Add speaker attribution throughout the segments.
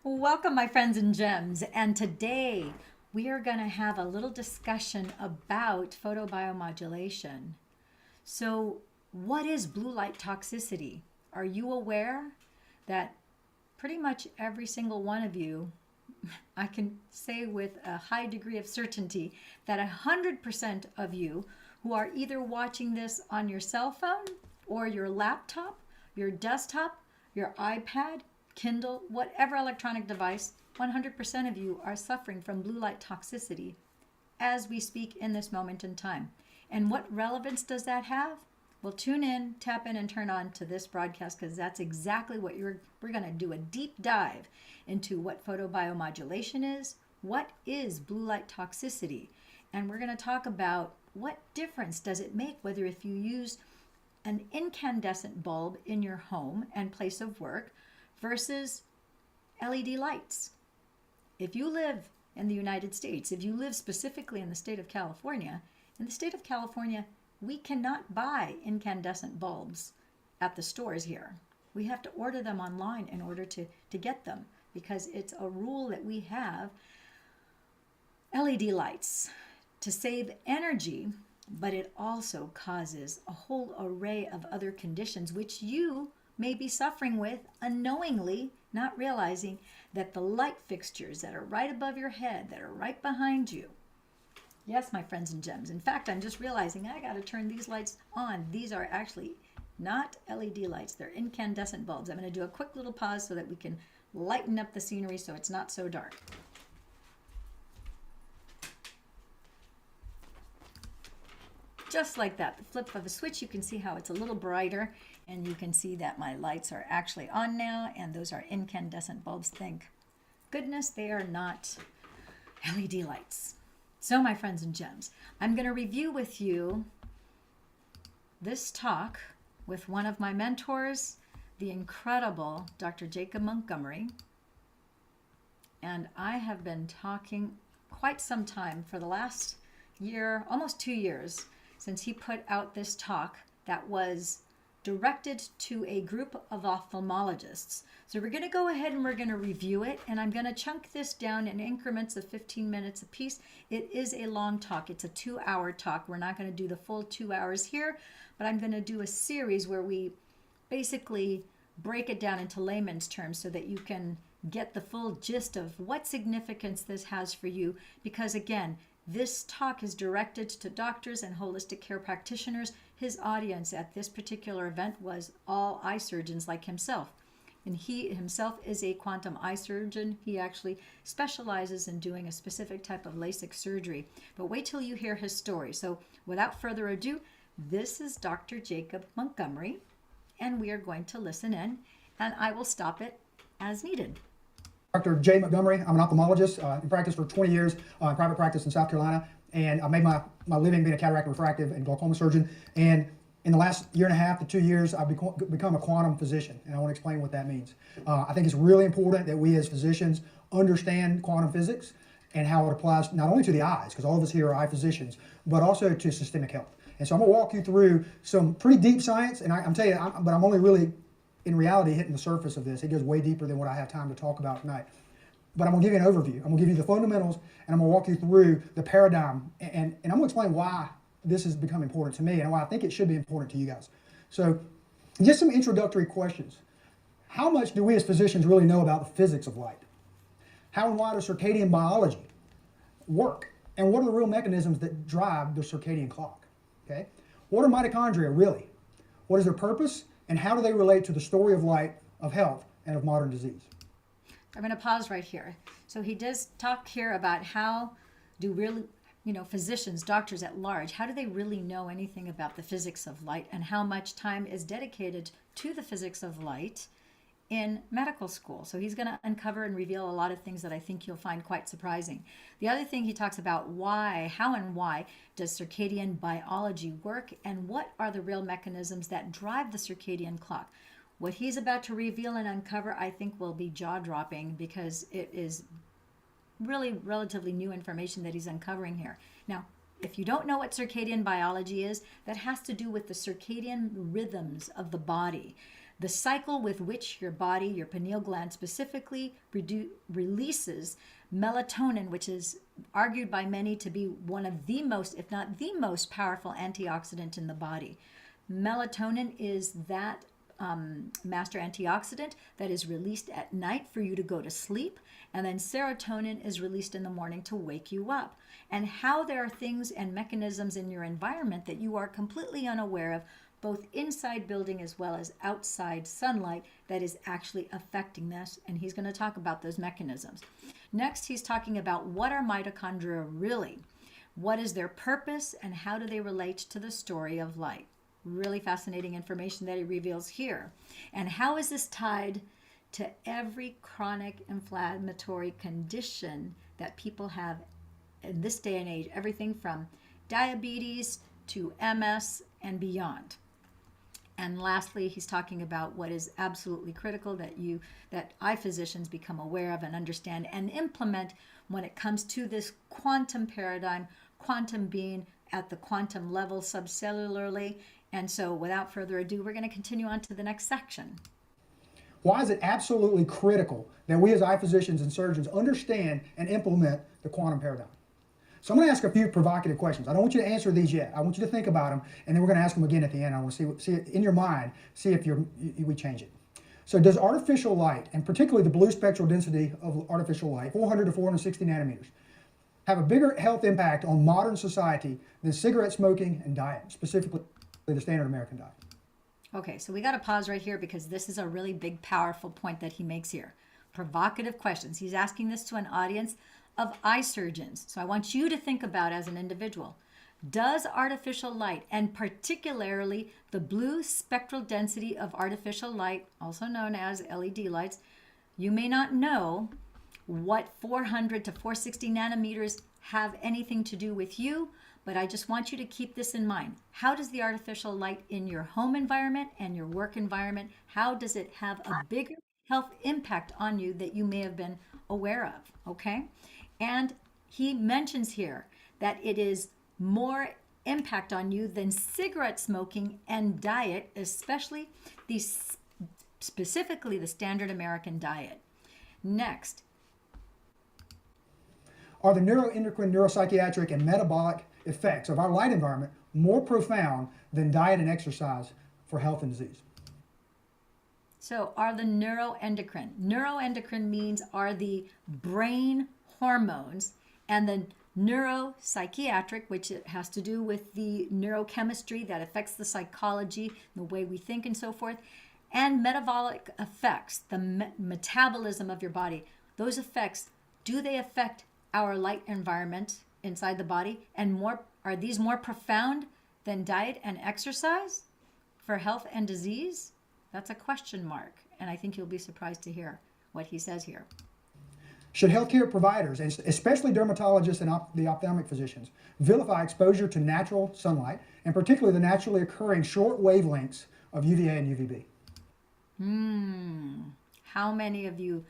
Speaker 1: Welcome, my friends and gems. And today we are going to have a little discussion about photobiomodulation. So, what is blue light toxicity? Are you aware that pretty much every single one of you, I can say with a high degree of certainty, that 100% of you who are either watching this on your cell phone or your laptop, your desktop, your iPad, Kindle, whatever electronic device, 100% of you are suffering from blue light toxicity as we speak in this moment in time. And what relevance does that have? Well, tune in, tap in, and turn on to this broadcast because that's exactly what we're going to do a deep dive into what photobiomodulation is, what is blue light toxicity, and we're going to talk about what difference does it make whether if you use an incandescent bulb in your home and place of work versus LED lights. If you live in the United States, if you live specifically in the state of California, we cannot buy incandescent bulbs at the stores here. We have to order them online in order to get them because it's a rule that we have LED lights to save energy, but it also causes a whole array of other conditions which you may be suffering with unknowingly, not realizing that the light fixtures that are right above your head, that are right behind you. Yes, my friends and gems. In fact, I'm just realizing I got to turn these lights on. These are actually not LED lights. They're incandescent bulbs. I'm going to do a quick little pause so that we can lighten up the scenery so it's not so dark. Just like that, the flip of a switch, you can see how it's a little brighter, and you can see that my lights are actually on now, and those are incandescent bulbs. Thank goodness they are not LED lights. So, my friends and gems, I'm going to review with you this talk with one of my mentors, the incredible Dr. Jacob Montgomery. And I have been talking quite some time for the last year, almost 2 years, since he put out this talk that was directed to a group of ophthalmologists. So we're going to go ahead and we're going to review it, and I'm going to chunk this down in increments of 15 minutes a piece. It is a long talk. It's a 2-hour talk. We're not going to do the full 2 hours here, but I'm going to do a series where we basically break it down into layman's terms so that you can get the full gist of what significance this has for you, because again, this talk is directed to doctors and holistic care practitioners. His audience at this particular event was all eye surgeons like himself. And he himself is a quantum eye surgeon. He actually specializes in doing a specific type of LASIK surgery. But wait till you hear his story. So without further ado, this is Dr. Jacob Montgomery, and we are going to listen in, and I will stop it as needed.
Speaker 2: Dr. J. Montgomery. I'm an ophthalmologist in practice for 20 years, in private practice in South Carolina, and I made my living being a cataract refractive and glaucoma surgeon. And in the last 1.5 to 2 years, I've become a quantum physician, and I want to explain what that means. I think it's really important that we as physicians understand quantum physics and how it applies not only to the eyes, because all of us here are eye physicians, but also to systemic health. And so I'm going to walk you through some pretty deep science, and I'm telling you, but I'm only really in reality hitting the surface of this. It goes way deeper than what I have time to talk about tonight. But I'm going to give you an overview. I'm going to give you the fundamentals, and I'm going to walk you through the paradigm, and I'm going to explain why this has become important to me and why I think it should be important to you guys. So just some introductory questions. How much do we as physicians really know about the physics of light? How and why does circadian biology work? And what are the real mechanisms that drive the circadian clock? Okay? What are mitochondria really? What is their purpose? And how do they relate to the story of light, of health, and of modern disease?
Speaker 1: I'm going to pause right here. So he does talk here about how do really, physicians, doctors at large, how do they really know anything about the physics of light and how much time is dedicated to the physics of light in medical school. So he's going to uncover and reveal a lot of things that I think you'll find quite surprising. The other thing he talks about how and why does circadian biology work, and what are the real mechanisms that drive the circadian clock. What he's about to reveal and uncover, I think, will be jaw-dropping because it is really relatively new information that he's uncovering here. Now, if you don't know what circadian biology is, that has to do with the circadian rhythms of the body. The cycle with which your body, your pineal gland specifically, releases melatonin, which is argued by many to be one of the most, if not the most powerful antioxidant in the body. Melatonin is that master antioxidant that is released at night for you to go to sleep, and then serotonin is released in the morning to wake you up. And how there are things and mechanisms in your environment that you are completely unaware of, both inside building as well as outside sunlight, that is actually affecting this, and he's going to talk about those mechanisms. Next, he's talking about what are mitochondria really, what is their purpose, and how do they relate to the story of light. Really fascinating information that he reveals here. And how is this tied to every chronic inflammatory condition that people have in this day and age, everything from diabetes to MS and beyond. And lastly, he's talking about what is absolutely critical that eye physicians become aware of and understand and implement when it comes to this quantum paradigm, quantum being at the quantum level subcellularly. And so without further ado, we're going to continue on to the next section.
Speaker 2: Why is it absolutely critical that we as eye physicians and surgeons understand and implement the quantum paradigm? So I'm going to ask a few provocative questions. I don't want you to answer these yet. I want you to think about them, and then we're going to ask them again at the end. I want to see it in your mind, see if we change it. So does artificial light, and particularly the blue spectral density of artificial light, 400 to 460 nanometers, have a bigger health impact on modern society than cigarette smoking and diet, specifically the standard American diet?
Speaker 1: Okay, so we got to pause right here because this is a really big, powerful point that he makes here. Provocative questions. He's asking this to an audience of eye surgeons. So I want you to think about as an individual. Does artificial light, and particularly the blue spectral density of artificial light, also known as LED lights, you may not know what 400 to 460 nanometers have anything to do with you, but I just want you to keep this in mind. How does the artificial light in your home environment and your work environment, how does it have a bigger health impact on you that you may have been aware of, okay? And he mentions here that it is more impact on you than cigarette smoking and diet, especially specifically the standard American diet. Next.
Speaker 2: Are the neuroendocrine, neuropsychiatric, and metabolic effects of our light environment more profound than diet and exercise for health and disease?
Speaker 1: So are the neuroendocrine. Neuroendocrine means are the brain hormones, and the neuropsychiatric, which it has to do with the neurochemistry that affects the psychology, the way we think and so forth, and metabolic effects, the metabolism of your body. Those effects, do they affect our light environment inside the body? And are these more profound than diet and exercise for health and disease? That's a question mark, and I think you'll be surprised to hear what he says here.
Speaker 2: Should healthcare providers, and especially dermatologists and the ophthalmic physicians, vilify exposure to natural sunlight, and particularly the naturally occurring short wavelengths of UVA and UVB?
Speaker 1: How many of you,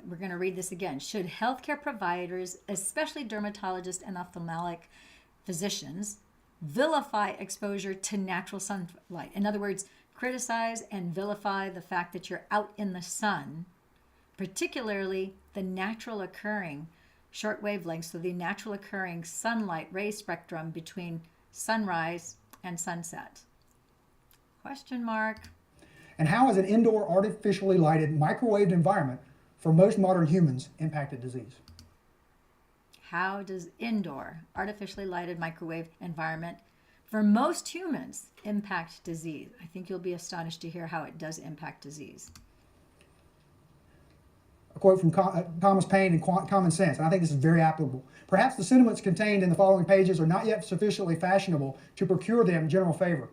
Speaker 1: we're going to read this again, should healthcare providers, especially dermatologists and ophthalmic physicians, vilify exposure to natural sunlight? In other words, criticize and vilify the fact that you're out in the sun, particularly the natural occurring short wavelengths, so the natural occurring sunlight ray spectrum between sunrise and sunset. Question mark.
Speaker 2: And how is an indoor artificially lighted microwaved environment for most modern humans impacted disease?
Speaker 1: How does indoor artificially lighted microwave environment for most humans impact disease? I think you'll be astonished to hear how it does impact disease.
Speaker 2: A quote from Thomas Paine in Common Sense, and I think this is very applicable. Perhaps the sentiments contained in the following pages are not yet sufficiently fashionable to procure them general favor.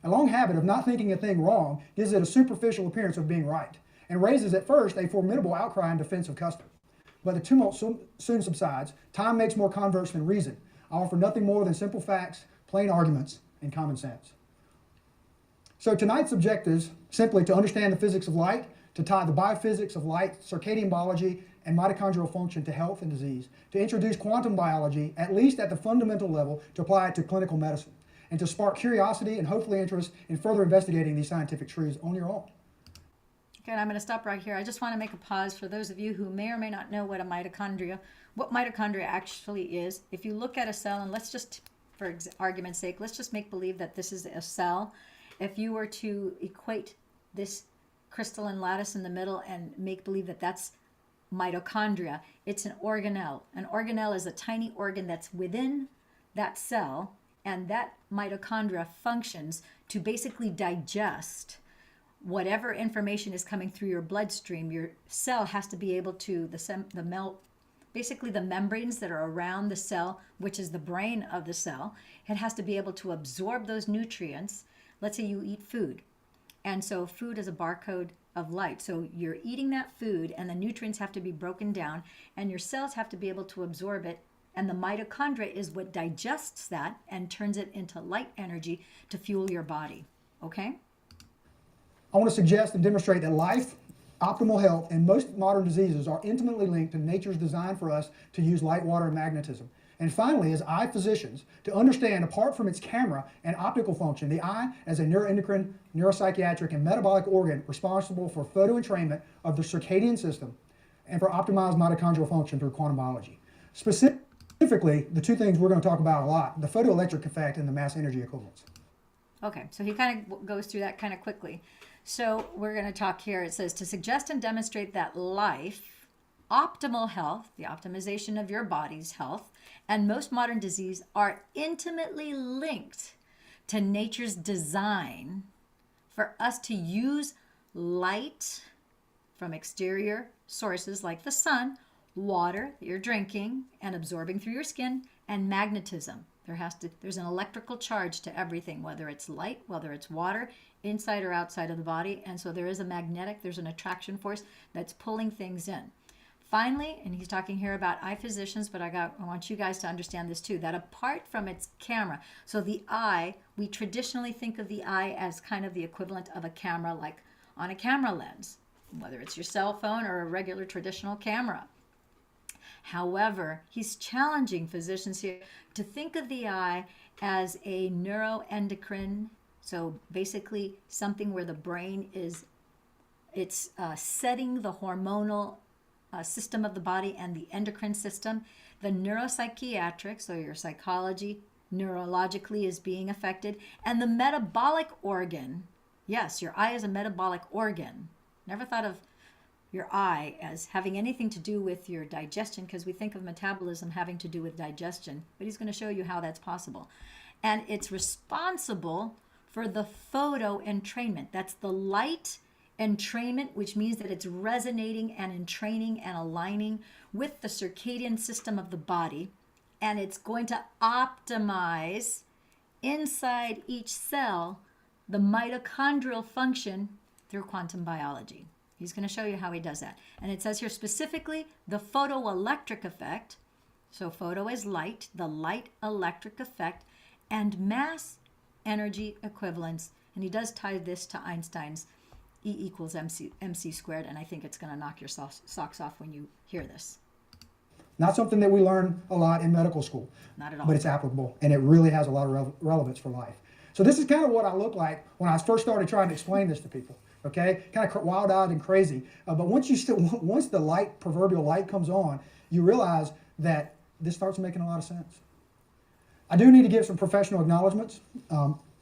Speaker 2: A long habit of not thinking a thing wrong gives it a superficial appearance of being right, and raises at first a formidable outcry in defense of custom. But the tumult soon subsides. Time makes more converts than reason. I offer nothing more than simple facts, plain arguments, and common sense. So tonight's objectives simply to understand the physics of light, to tie the biophysics of light, circadian biology, and mitochondrial function to health and disease, to introduce quantum biology, at least at the fundamental level, to apply it to clinical medicine, and to spark curiosity and hopefully interest in further investigating these scientific truths on your own.
Speaker 1: Okay, and I'm going to stop right here. I just want to make a pause for those of you who may or may not know what mitochondria actually is. If you look at a cell, and let's just, for argument's sake, let's just make believe that this is a cell. If you were to equate this crystalline lattice in the middle and make believe that that's mitochondria, it's an organelle. An organelle is a tiny organ that's within that cell, and that mitochondria functions to basically digest whatever information is coming through your bloodstream. Your cell has to be able to, basically the membranes that are around the cell, which is the brain of the cell, it has to be able to absorb those nutrients. Let's say you eat food. And so food is a barcode of light. So you're eating that food and the nutrients have to be broken down and your cells have to be able to absorb it. And the mitochondria is what digests that and turns it into light energy to fuel your body. Okay?
Speaker 2: I want to suggest and demonstrate that life, optimal health, and most modern diseases are intimately linked to nature's design for us to use light, water, and magnetism. And finally, as eye physicians, to understand, apart from its camera and optical function, the eye as a neuroendocrine, neuropsychiatric, and metabolic organ responsible for photoentrainment of the circadian system and for optimized mitochondrial function through quantum biology. Specifically, the two things we're going to talk about a lot, the photoelectric effect and the mass energy equivalence.
Speaker 1: Okay, so he kind of goes through that kind of quickly. So we're going to talk here. It says to suggest and demonstrate that life, optimal health, the optimization of your body's health, and most modern disease are intimately linked to nature's design for us to use light from exterior sources like the sun, water that you're drinking and absorbing through your skin, and magnetism. There's an electrical charge to everything, whether it's light, whether it's water, inside or outside of the body. And so there's an attraction force that's pulling things in. Finally, and he's talking here about eye physicians, but I want you guys to understand this too, that apart from its camera, so the eye, we traditionally think of the eye as kind of the equivalent of a camera, like on a camera lens, whether it's your cell phone or a regular traditional camera. However, he's challenging physicians here to think of the eye as a neuroendocrine, so basically something where the brain it's setting the hormonal system of the body and the endocrine system. The neuropsychiatric, so your psychology, neurologically is being affected, and the metabolic organ. Yes, your eye is a metabolic organ. Never thought of your eye as having anything to do with your digestion, because we think of metabolism having to do with digestion, but he's going to show you how that's possible. And it's responsible for the photoentrainment. That's the light entrainment, which means that it's resonating and entraining and aligning with the circadian system of the body, and it's going to optimize inside each cell the mitochondrial function through quantum biology. He's going to show you how he does that. And it says here specifically the photoelectric effect. So photo is light, the light electric effect, and mass energy equivalence. And he does tie this to Einstein's E equals MC squared. And I think it's going to knock your socks off when you hear this.
Speaker 2: Not something that we learn a lot in medical school.
Speaker 1: Not at all.
Speaker 2: But it's applicable, and it really has a lot of relevance for life. So this is kind of what I look like when I first started trying to explain this to people. Okay, kind of wild-eyed and crazy. But once the proverbial light comes on, you realize that this starts making a lot of sense. I do need to give some professional acknowledgments.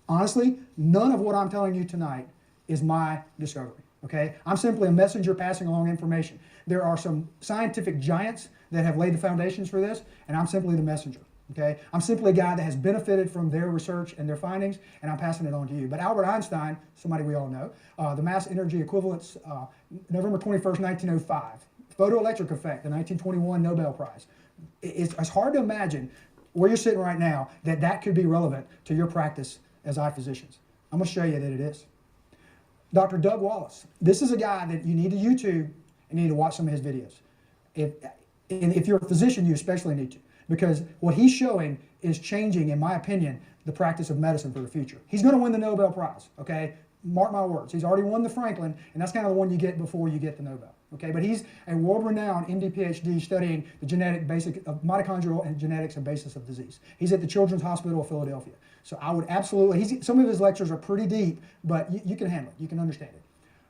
Speaker 2: Honestly, none of what I'm telling you tonight is my discovery. Okay, I'm simply a messenger passing along information. There are some scientific giants that have laid the foundations for this, and I'm simply the messenger. Okay, I'm simply a guy that has benefited from their research and their findings, and I'm passing it on to you. But Albert Einstein, somebody we all know, the mass energy equivalence, November 21st, 1905, photoelectric effect, the 1921 Nobel Prize. It's hard to imagine where you're sitting right now that could be relevant to your practice as eye physicians. I'm going to show you that it is. Dr. Doug Wallace, this is a guy that you need to YouTube and you need to watch some of his videos. If you're a physician, you especially need to. Because what he's showing is changing, in my opinion, the practice of medicine for the future. He's going to win the Nobel Prize, okay? Mark my words. He's already won the Franklin, and that's kind of the one you get before you get the Nobel, okay? But he's a world-renowned MD PhD studying the genetic basic of mitochondrial and genetics and basis of disease. He's at the Children's Hospital of Philadelphia. So I would absolutely, some of his lectures are pretty deep, but you can handle it. You can understand it.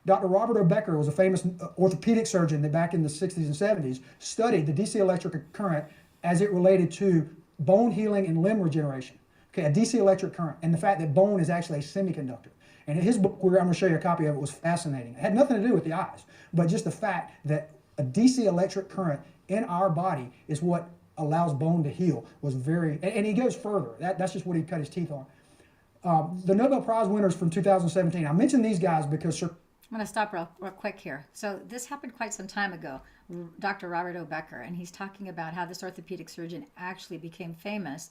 Speaker 2: Dr. Robert O. Becker was a famous orthopedic surgeon that back in the 60s and 70s studied the DC electric current as it related to bone healing and limb regeneration. Okay, a DC electric current, and the fact that bone is actually a semiconductor. And in his book, I'm going to show you a copy of it, was fascinating. It had nothing to do with the eyes, but just the fact that a DC electric current in our body is what allows bone to heal was very, and he goes further. That's just what he cut his teeth on. The Nobel Prize winners from 2017, I mentioned these guys because
Speaker 1: I'm going to stop real quick here. So this happened quite some time ago, Dr. Robert O. Becker, and he's talking about how this orthopedic surgeon actually became famous.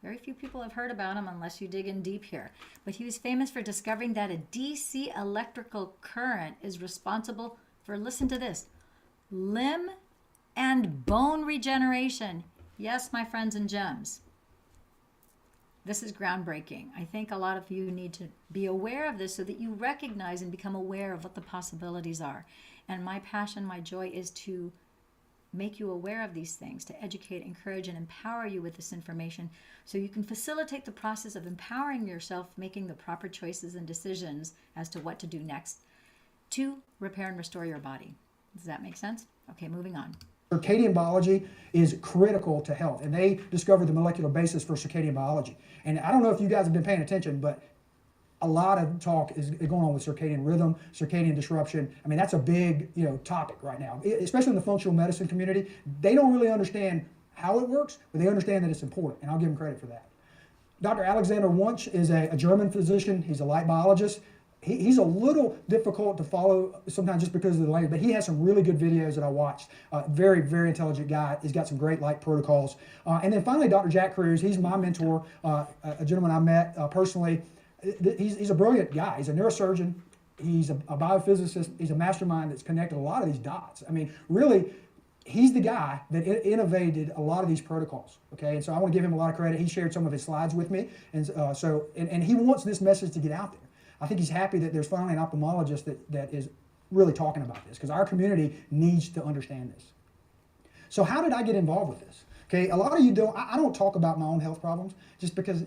Speaker 1: Very few people have heard about him unless you dig in deep here. But he was famous for discovering that a DC electrical current is responsible for, listen to this, limb and bone regeneration. Yes, my friends and gems. This is groundbreaking. I think a lot of you need to be aware of this so that you recognize and become aware of what the possibilities are. And my passion, my joy is to make you aware of these things, to educate, encourage, and empower you with this information so you can facilitate the process of empowering yourself, making the proper choices and decisions as to what to do next to repair and restore your body. Does that make sense? Okay, moving on.
Speaker 2: Circadian biology is critical to health, and they discovered the molecular basis for circadian biology. And I don't know if you guys have been paying attention, but a lot of talk is going on with circadian rhythm, circadian disruption. I mean, that's a big, topic right now, especially in the functional medicine community. They don't really understand how it works, but they understand that it's important, and I'll give them credit for that. Dr. Alexander Wunsch is a German physician. He's a light biologist. He's a little difficult to follow sometimes just because of the language, but he has some really good videos that I watched. Very, very intelligent guy. He's got some great light protocols. And then finally, Dr. Jack Cruz. He's my mentor, a gentleman I met personally. He's a brilliant guy. He's a neurosurgeon. He's a biophysicist. He's a mastermind that's connected a lot of these dots. I mean, really, he's the guy that innovated a lot of these protocols. Okay, and so I want to give him a lot of credit. He shared some of his slides with me, and and he wants this message to get out there. I think he's happy that there's finally an ophthalmologist that is really talking about this, because our community needs to understand this. So how did I get involved with this? Okay, a lot of you don't. I don't talk about my own health problems just because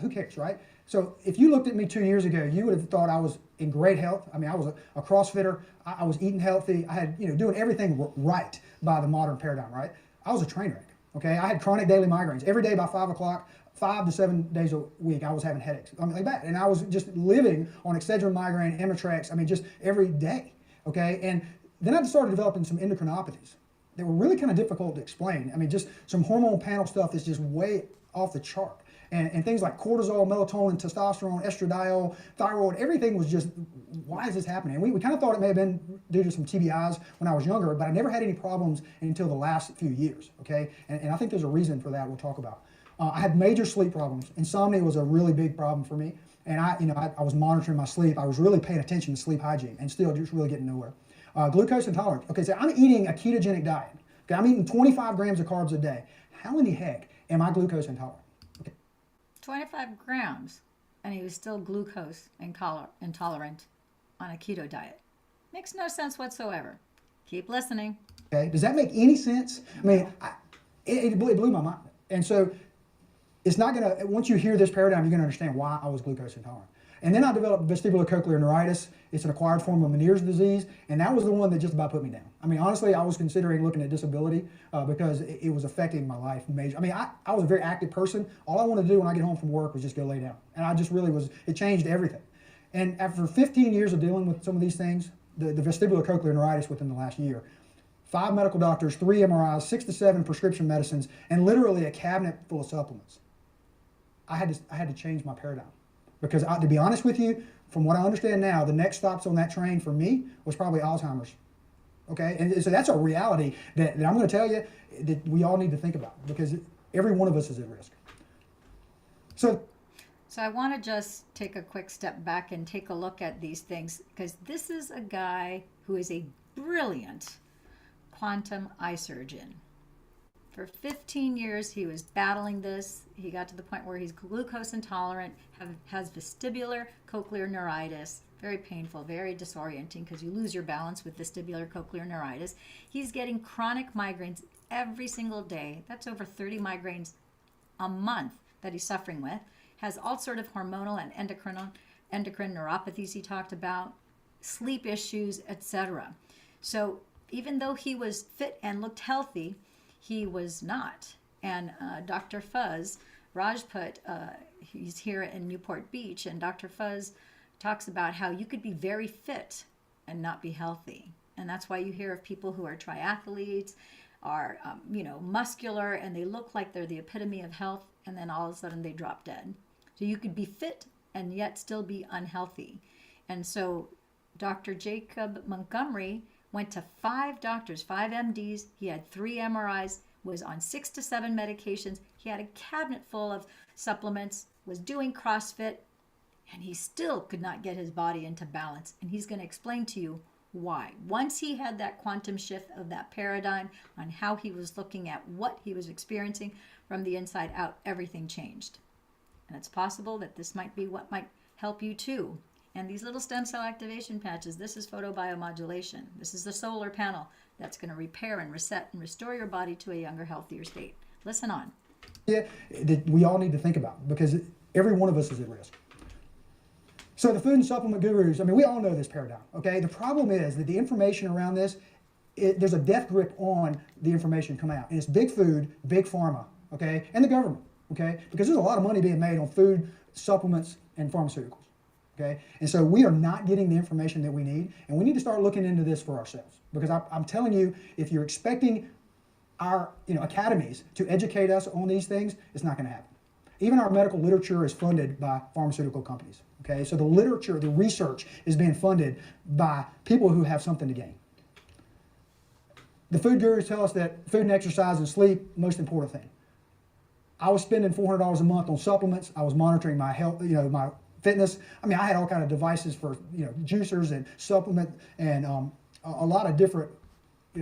Speaker 2: who cares, right? So if you looked at me 2 years ago, you would have thought I was in great health. I mean, I was a CrossFitter. I was eating healthy. I had doing everything right by the modern paradigm, right? I was a train wreck. Okay, I had chronic daily migraines every day by 5 o'clock. 5 to 7 days a week, I was having headaches. I mean, like that. And I was just living on Excedrin migraine, Imitrex, just every day, okay? And then I started developing some endocrinopathies that were really kind of difficult to explain. I mean, just some hormone panel stuff that's just way off the chart. And things like cortisol, melatonin, testosterone, estradiol, thyroid, everything was just, why is this happening? And we kind of thought it may have been due to some TBIs when I was younger, but I never had any problems until the last few years, okay? And I think there's a reason for that we'll talk about. I had major sleep problems. Insomnia was a really big problem for me. And I was monitoring my sleep. I was really paying attention to sleep hygiene and still just really getting nowhere. Glucose intolerance. Okay, so I'm eating a ketogenic diet. Okay, I'm eating 25 grams of carbs a day. How in the heck am I glucose intolerant? Okay.
Speaker 1: 25 grams, and he was still glucose intolerant on a keto diet. Makes no sense whatsoever. Keep listening.
Speaker 2: Okay, does that make any sense? I mean, it blew my mind. And so, it's not going to, once you hear this paradigm, you're going to understand why I was glucose intolerant. And then I developed vestibulocochlear neuritis. It's an acquired form of Meniere's disease, and that was the one that just about put me down. I mean, honestly, I was considering looking at disability because it was affecting my life major. I mean, I was a very active person. All I wanted to do when I get home from work was just go lay down. And I just really was, it changed everything. And after 15 years of dealing with some of these things, the vestibulocochlear neuritis within the last year, 5 medical doctors, 3 MRIs, 6 to 7 prescription medicines, and literally a cabinet full of supplements. I had to change my paradigm, because to be honest with you, from what I understand now, the next stops on that train for me was probably Alzheimer's. Okay, and so that's a reality that I'm going to tell you that we all need to think about, because every one of us is at risk. So
Speaker 1: I want to just take a quick step back and take a look at these things, because this is a guy who is a brilliant quantum eye surgeon. For 15 years, he was battling this. He got to the point where he's glucose intolerant, has vestibular cochlear neuritis. Very painful, very disorienting, because you lose your balance with vestibular cochlear neuritis. He's getting chronic migraines every single day. That's over 30 migraines a month that he's suffering with. Has all sort of hormonal and endocrine neuropathies he talked about. sleep issues, etc. So even though he was fit and looked healthy, he was not. And Dr. Fuzz Rajput, he's here in Newport Beach, and Dr. Fuzz talks about how you could be very fit and not be healthy. And that's why you hear of people who are triathletes, are muscular, and they look like they're the epitome of health, and then all of a sudden they drop dead. So you could be fit and yet still be unhealthy. And so Dr. Jacob Montgomery went to 5 doctors, 5 MDs. He had 3 MRIs, was on 6 to 7 medications. He had a cabinet full of supplements, was doing CrossFit, and he still could not get his body into balance. And he's going to explain to you why. Once he had that quantum shift of that paradigm on how he was looking at what he was experiencing from the inside out, everything changed. And it's possible that this might be what might help you too. And these little stem cell activation patches, this is photobiomodulation. This is the solar panel that's going to repair and reset and restore your body to a younger, healthier state. Listen on.
Speaker 2: Yeah, that we all need to think about, because every one of us is at risk. So the food and supplement gurus, I mean, we all know this paradigm, okay? The problem is that the information around this, there's a death grip on the information coming out. And it's big food, big pharma, okay? And the government, okay? Because there's a lot of money being made on food, supplements, and pharmaceuticals, okay? And so we are not getting the information that we need, and we need to start looking into this for ourselves. Because I'm telling you, if you're expecting our academies to educate us on these things, it's not going to happen. Even our medical literature is funded by pharmaceutical companies. Okay, so the literature, the research is being funded by people who have something to gain. The food gurus tell us that food and exercise and sleep, most important thing. I was spending $400 a month on supplements. I was monitoring my health, my fitness. I mean, I had all kind of devices for juicers and supplement and a lot of different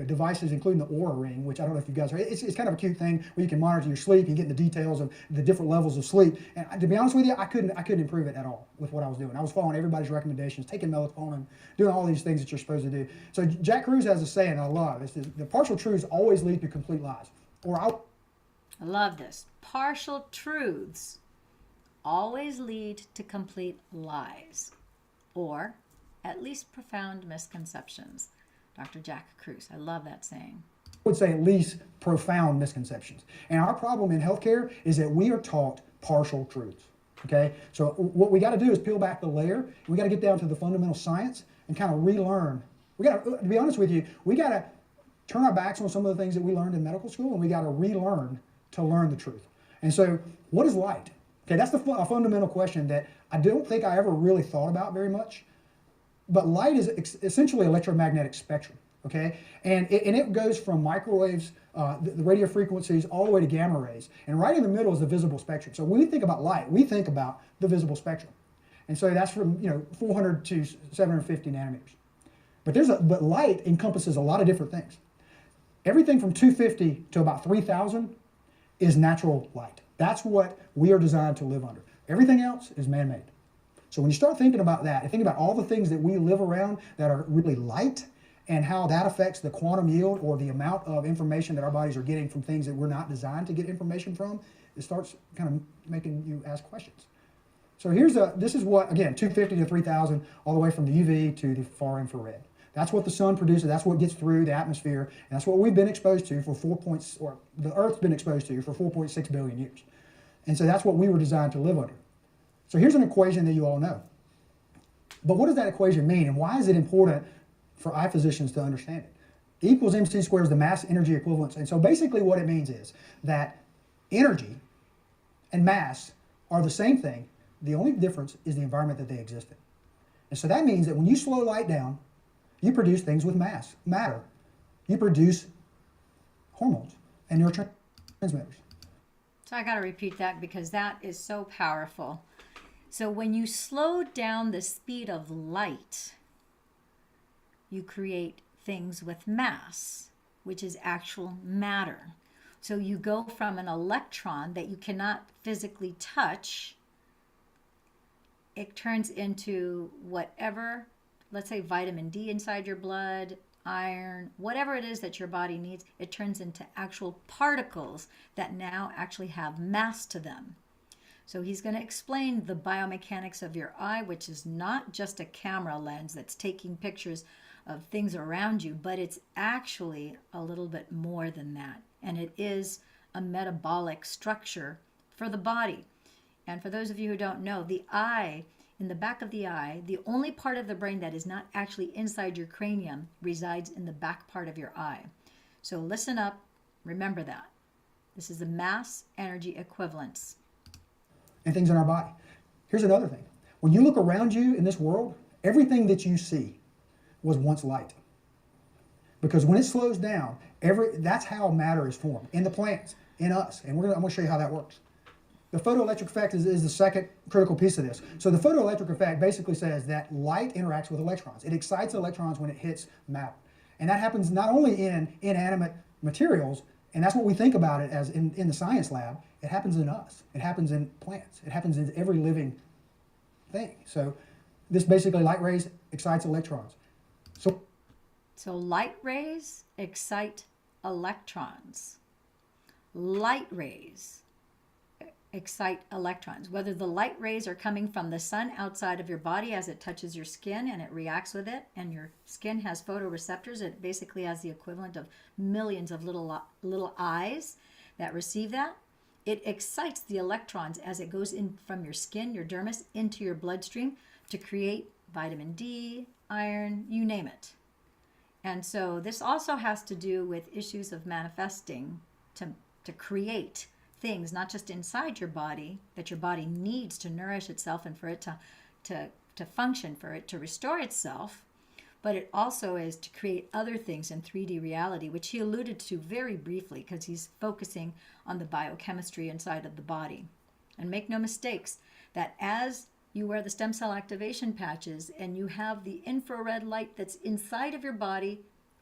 Speaker 2: devices, including the Oura Ring, which I don't know if you guys are. It's kind of a cute thing where you can monitor your sleep. You get the details of the different levels of sleep. And to be honest with you, I couldn't improve it at all with what I was doing. I was following everybody's recommendations, taking melatonin, doing all these things that you're supposed to do. So Jack Kruse has a saying I love. It's the partial truths always lead to complete lies. I
Speaker 1: love this. Partial truths always lead to complete lies, or at least profound misconceptions. Dr. Jack Kruse, I love that saying.
Speaker 2: I would say at least profound misconceptions. And our problem in healthcare is that we are taught partial truths, okay? So what we got to do is peel back the layer. We got to get down to the fundamental science and kind of relearn. We got to be honest with you, we got to turn our backs on some of the things that we learned in medical school, and we got to relearn to learn the truth. And so what is light? Okay, that's a fundamental question that I don't think I ever really thought about very much. But light is essentially electromagnetic spectrum, okay? And it goes from microwaves, the radio frequencies, all the way to gamma rays. And right in the middle is the visible spectrum. So when we think about light, we think about the visible spectrum. And so that's from 400 to 750 nanometers. But light encompasses a lot of different things. Everything from 250 to about 3,000 is natural light. That's what we are designed to live under. Everything else is man-made. So when you start thinking about that, and think about all the things that we live around that are really light, and how that affects the quantum yield or the amount of information that our bodies are getting from things that we're not designed to get information from, it starts kind of making you ask questions. So this is what, again, 250 to 3,000, all the way from the UV to the far infrared. That's what the sun produces, that's what gets through the atmosphere, and that's what we've been exposed to for the Earth's been exposed to for 4.6 billion years. And so that's what we were designed to live under. So here's an equation that you all know. But what does that equation mean, and why is it important for eye physicians to understand it? E equals mc squared is the mass energy equivalence. And so basically what it means is that energy and mass are the same thing. The only difference is the environment that they exist in. And so that means that when you slow light down, you produce things with matter. You produce hormones and neurotransmitters.
Speaker 1: So I got to repeat that because that is so powerful. So when you slow down the speed of light, you create things with mass, which is actual matter. So you go from an electron that you cannot physically touch, it turns into whatever, let's say vitamin D inside your blood, iron, whatever it is that your body needs, it turns into actual particles that now actually have mass to them. So he's going to explain the biomechanics of your eye, which is not just a camera lens that's taking pictures of things around you, but it's actually a little bit more than that. And it is a metabolic structure for the body. And for those of you who don't know, the eye, in the back of the eye, the only part of the brain that is not actually inside your cranium resides in the back part of your eye. So listen up, remember that. This is the mass energy equivalence.
Speaker 2: And things in our body. Here's another thing. When you look around you in this world, everything that you see was once light. Because when it slows down, that's how matter is formed, in the plants, in us. And I'm going to show you how that works. The photoelectric effect is the second critical piece of this. So the photoelectric effect basically says that light interacts with electrons. It excites electrons when it hits matter. And that happens not only in inanimate materials, and that's what we think about it as in the science lab. It happens in us. It happens in plants. It happens in every living thing. So this basically, light rays excites electrons.
Speaker 1: So light rays excite electrons. Light rays excite electrons. Whether the light rays are coming from the sun outside of your body as it touches your skin and it reacts with it, and your skin has photoreceptors, it basically has the equivalent of millions of little eyes that receive that. It excites the electrons as it goes in from your skin, your dermis, into your bloodstream to create vitamin D, iron, you name it. And so this also has to do with issues of manifesting to create things, not just inside your body, that your body needs to nourish itself and for it to function, for it to restore itself, but it also is to create other things in 3D reality, which he alluded to very briefly because he's focusing on the biochemistry inside of the body. And make no mistakes that as you wear the stem cell activation patches and you have the infrared light that's inside of your body,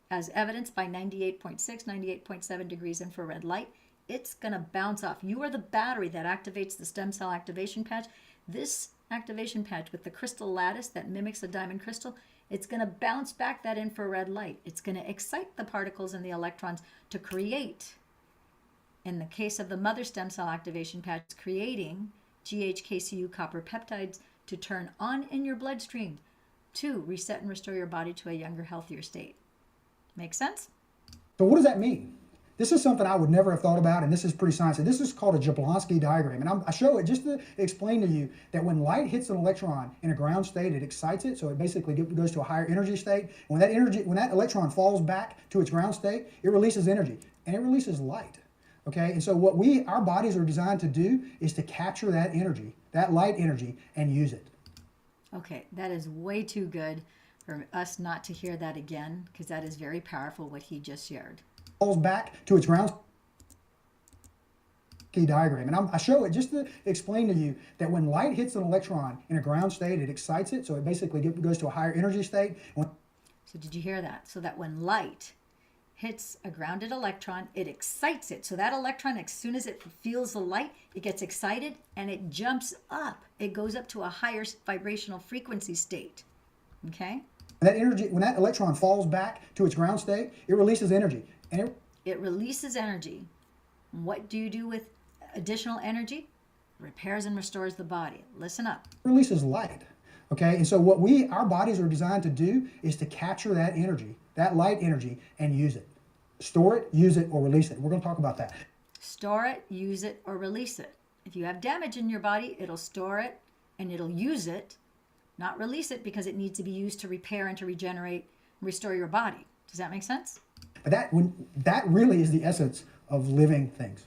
Speaker 1: as evidenced by 98.6, 98.7 degrees infrared light, it's going to bounce off. You are the battery that activates the stem cell activation patch. This activation patch with the crystal lattice that mimics a diamond crystal, it's going to bounce back that infrared light. It's going to excite the particles and the electrons to create, in the case of the mother stem cell activation patch, creating GHKCU copper peptides to turn on in your bloodstream to reset and restore your body to a younger, healthier state. Make sense?
Speaker 2: So what does that mean? This is something I would never have thought about, and this is pretty sciencey. This is called a Jablonski diagram, and I show it just to explain to you that when light hits an electron in a ground state, it excites it, so it basically goes to a higher energy state. And when that electron falls back to its ground state, it releases energy, and it releases light. Okay, and so what our bodies are designed to do is to capture that energy, that light energy, and use it.
Speaker 1: Okay, that is way too good for us not to hear that again, because that is very powerful what he just shared.
Speaker 2: Falls back to its ground key diagram, and I show it just to explain to you that when light hits an electron in a ground state, it excites it, so it basically goes to a higher energy state.
Speaker 1: So did you hear that? So that when light hits a grounded electron, it excites it. So that electron, as soon as it feels the light, it gets excited and it jumps up. It goes up to a higher vibrational frequency state. Okay?
Speaker 2: When that electron falls back to its ground state, it releases energy. And
Speaker 1: it releases energy. What do you do with additional energy? Repairs and restores the body. Listen up.
Speaker 2: It releases light. Okay? And so what our bodies are designed to do is to capture that energy, that light energy, and use it. Store it, use it, or release it. We're going to talk about that.
Speaker 1: Store it, use it, or release it. If you have damage in your body, it'll store it and it'll use it, not release it, because it needs to be used to repair and to regenerate and restore your body. Does that make sense?
Speaker 2: But that really is the essence of living things.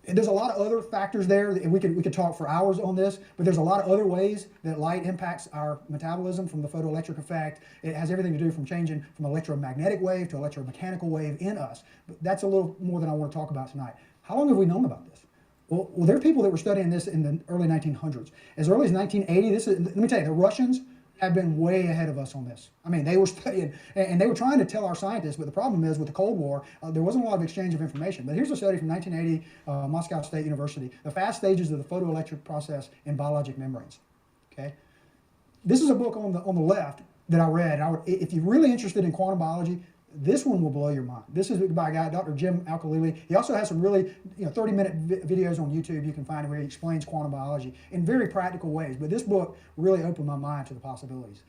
Speaker 2: And there's a lot of other factors there, and we could talk for hours on this, but there's a lot of other ways that light impacts our metabolism from the photoelectric effect. It has everything to do from changing from electromagnetic wave to electromechanical wave in us. But that's a little more than I want to talk about tonight. How long have we known about this? Well, there are people that were studying this in the early 1900s. As early as 1980, let me tell you, the Russians have been way ahead of us on this. I mean, they were studying, and they were trying to tell our scientists, but the problem is with the Cold War, there wasn't a lot of exchange of information. But here's a study from 1980, Moscow State University, the fast stages of the photoelectric process in biologic membranes. Okay, this is a book on the left that I read. If you're really interested in quantum biology, This one will blow your mind. This is by a guy, Dr. Jim Alkalili. He also has some really 30-minute videos on YouTube you can find where he explains quantum biology in very practical ways. But this book really opened my mind to the possibilities.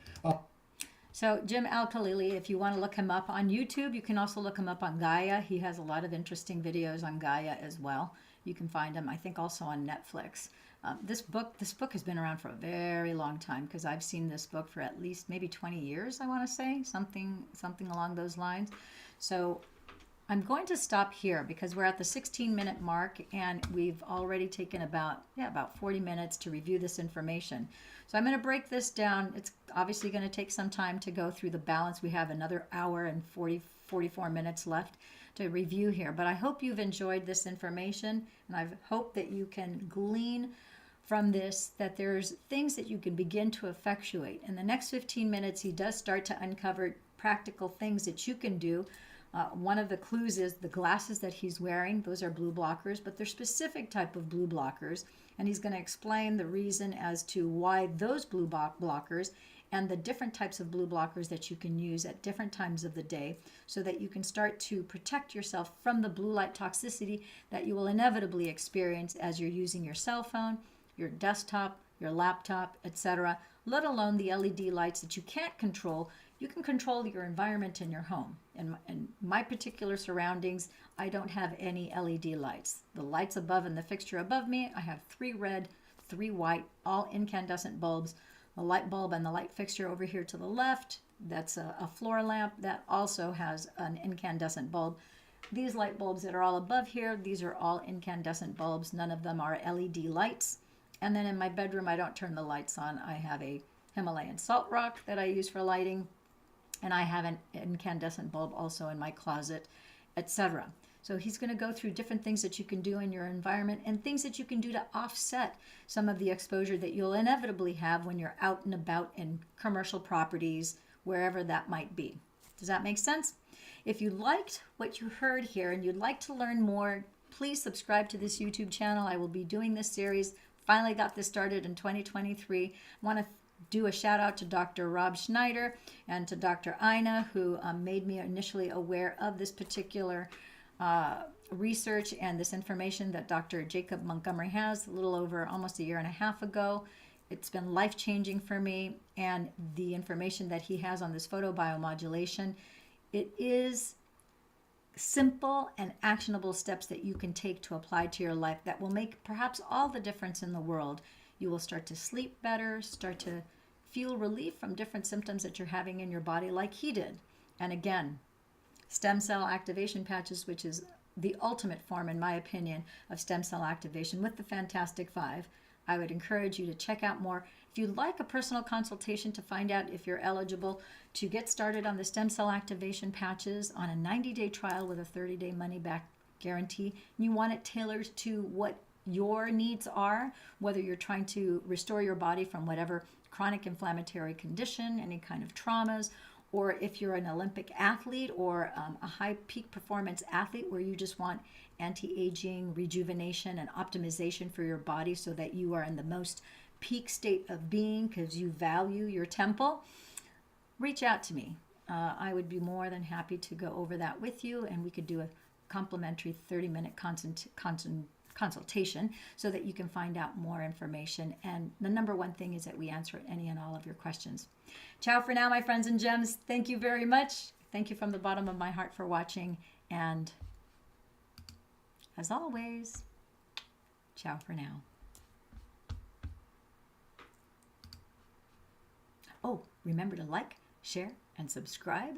Speaker 1: So Jim Alkalili, if you want to look him up on YouTube, you can also look him up on Gaia. He has a lot of interesting videos on Gaia as well. You can find him, I think, also on Netflix. This book has been around for a very long time, because I've seen this book for at least maybe 20 years, I want to say, something along those lines. So I'm going to stop here because we're at the 16-minute mark, and we've already taken about 40 minutes to review this information. So I'm going to break this down. It's obviously going to take some time to go through the balance. We have another hour and 44 minutes left to review here, but I hope you've enjoyed this information, and I hope that you can glean from this that there's things that you can begin to effectuate. In the next 15 minutes, he does start to uncover practical things that you can do. One of the clues is the glasses that he's wearing. Those are blue blockers, but they're specific type of blue blockers, and he's going to explain the reason as to why those blue blockers and the different types of blue blockers that you can use at different times of the day, so that you can start to protect yourself from the blue light toxicity that you will inevitably experience as you're using your cell phone, your desktop, your laptop, etc., let alone the LED lights that you can't control. You can control your environment in your home. In my particular surroundings, I don't have any LED lights. The lights above and the fixture above me, I have 3 red, 3 white, all incandescent bulbs. The light bulb and the light fixture over here to the left, that's a floor lamp that also has an incandescent bulb. These light bulbs that are all above here, these are all incandescent bulbs. None of them are LED lights. And then in my bedroom, I don't turn the lights on. I have a Himalayan salt rock that I use for lighting, and I have an incandescent bulb also in my closet, etc. So he's going to go through different things that you can do in your environment and things that you can do to offset some of the exposure that you'll inevitably have when you're out and about in commercial properties, wherever that might be. Does that make sense? If you liked what you heard here and you'd like to learn more, please subscribe to this YouTube channel. I will be doing this series. Finally got this started in 2023. I want to do a shout out to Dr. Rob Schneider and to Dr. Ina, who made me initially aware of this particular research and this information that Dr. Jacob Montgomery has a little over almost a year and a half ago. It's been life-changing for me, and the information that he has on this photobiomodulation, it is simple and actionable steps that you can take to apply to your life that will make perhaps all the difference in the world. You will start to sleep better, start to feel relief from different symptoms that you're having in your body like he did. And again, stem cell activation patches, which is the ultimate form, in my opinion, of stem cell activation with the Fantastic Five. I would encourage you to check out more. If you'd like a personal consultation to find out if you're eligible to get started on the stem cell activation patches on a 90-day trial with a 30-day money-back guarantee, and you want it tailored to what your needs are, whether you're trying to restore your body from whatever chronic inflammatory condition, any kind of traumas, or if you're an Olympic athlete or a high peak performance athlete where you just want anti-aging, rejuvenation, and optimization for your body so that you are in the most peak state of being because you value your temple, reach out to me. I would be more than happy to go over that with you, and we could do a complimentary 30-minute consultation so that you can find out more information. And the number one thing is that we answer any and all of your questions. Ciao for now, my friends and gems. Thank you very much. Thank you from the bottom of my heart for watching. And as always, ciao for now. Oh, remember to like, share, and subscribe